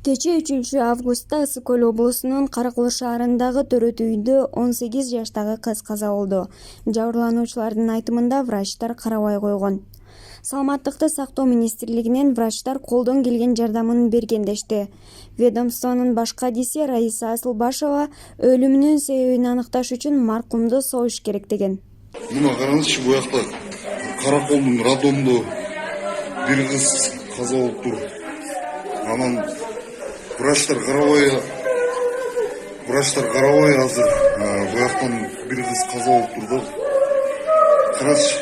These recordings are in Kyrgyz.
Кечээ 3-августта Ысык Көл облусунун Каракөл шаарындагы төрөт үйдө 18 жаштагы кыз каза болду. Жабырлануучулардын айтымында врачтар карабай койгон. Саламаттыкты сактоо министрлигинен врачтар колдон келген жардамын берген дешти. Ведомствонун баш кадиси Раиса Асылбашева өлүмүнүн себебин аныкташ үчүн маркумду союш керек деген. Мына караңызчы, бу жакта Караколдун роддомдо бир кыз каза болуп тур. Анан врачтар карабай азыр бу жактан бир кыз каза болуп тур да. Карачы,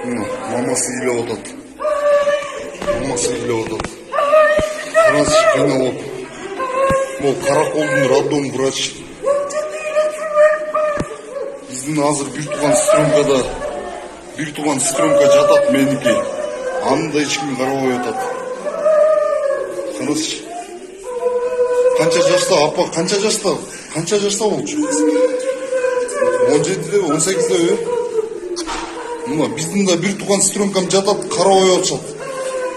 мамасы ыйлап атат. Карачы, кыйналып. Бул Караколдун роддом врач. Биздин азыр бир туган сестрёмка жатат меники. Аны да эч ким карабай атат. Карачы. Канча жашта апа, канча жашта болчу? 17-де, 18-де. Мына биздин да бир туган сестрёмкам жатат, карабай атышат.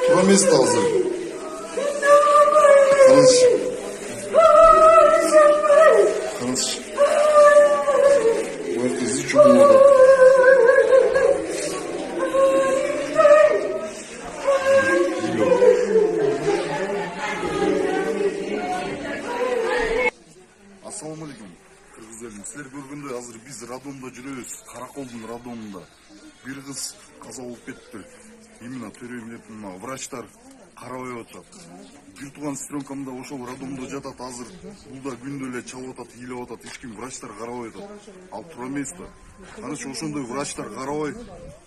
Тура эмес да азыр. Карачы. Бу зичу болот. Ассаламу алейкум, кыргыз элим. Силер көргөндөй азыр биз роддомдо жүрөбүз. Караколдун роддомунда бир кыз каза болуп кетти. Именно төрөймүнөт врачтар карабай атат. Бир туган сестрёмкам да ошол роддомдо жатат азыр. Бул да күндө эле чалып атат, ыйлап атат. Эч ким врачтар карабай атат. Ал туура эмес да. Карачы, ошондой врачтар карабай,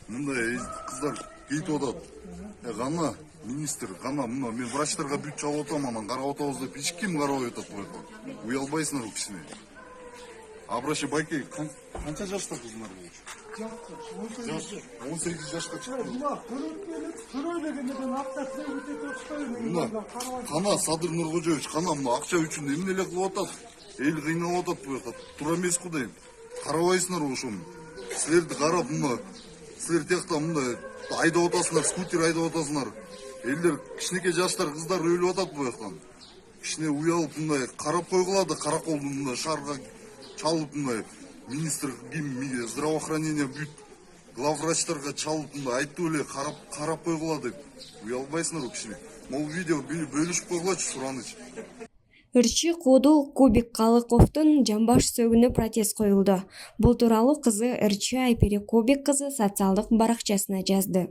мындай кыздар кетип атат. Гана министр, гана мына мен врачтарга бүт чалып атам, анан карап атабыз деп эч ким карабай атат бу жакта. Уялбайсыңарбы кичине? Абрачы байке, канча жашта кыздар болчу? 18 жашка чыкты. Кана Садыр Нуркожоевич, кана мына акча үчүн эмне эле кылып атат? Эл кыйналып атат бу жакта. Туура эмес го дейм. Карабайсыңарбы ошону? Силерди карап мына, силер тиякта мындай айдап атасыңар, скутер айдап атасыңар. Элдер кичинекей жаштар кыздар өлүп атат бу жактан. Кичине уялып мындай карап койгула да Караколдун мындай шаарга чалып мындай министр здравоохранения бүт главврачтарга чалып мындай айтып эле карап койгула деп. Уялбайсыңарбы кичине? Могул видео бөлүшүп койгулачы, суранычы. Ырчы Куудул Кубик Калыковдун жамбаш сөгүнө протез коюлду. Бул тууралуу кызы Ырчы Айпери Кубик кызы социалдык баракчасына жазды.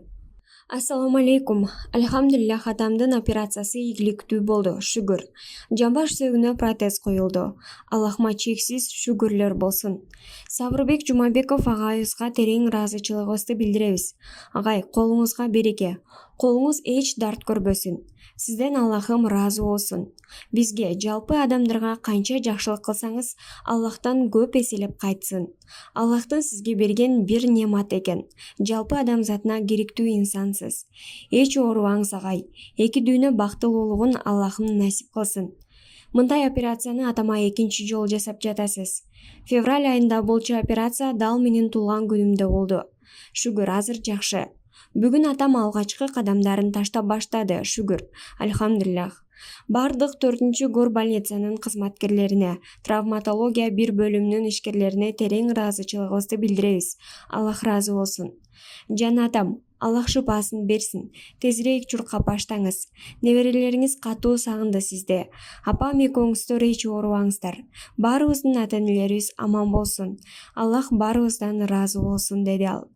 Ассаламу алейкум. Альхамдулиллах, атамдын операциясы ийгиликтүү болду, шүгүр. Жамбаш сөгүнө протез коюлду. Аллахыма чексиз шүгүрлөр болсун. Сабырбек Жумабеков агайыбызга терең ыраазычылыгыбызды билдиребиз. Агай, колуңузга береке. Колуңуз эч дарт көрбөсүн. Сизден Аллахым ыраазы болсун. Бизге, жалпы адамдарга канча жакшылык кылсаңыз, Аллахтан көп эселеп кайтсын. Аллахтын сизге берген бир немат экен. Жалпы адамзатына керектүү инсансыз. Эч оорубаңыз агай. Эки дүйнө бактылуулугун Аллахым насип кылсын. Мындай операцияны атама экинчи жолу жасап жатасыз. Февраль айында болчу операция дал менин туулган күнүмдө болду. Шүгүр, азыр жакшы. Бүгүн атам алгачкы кадамдарын таштап баштады, шүгүр. Альхамдулиллах. Бардык 4-чү горбольницанын кызматкерлерине, травматология 1 бөлүмүнүн ишкерлерине терең ыраазычылыгыбызды билдиребиз. Аллах ыраазы болсун. Жана атам, Аллах шыпасын берсин. Тезирээк чуркап баштаңыз. Неберелериңиз катуу сагынды сизди. Апам экөөңүздөр эч оорубаңыздар. Баарыбыздын ата-энелерибиз аман болсун. Аллах баарыбыздан ыраазы болсун, деди ал.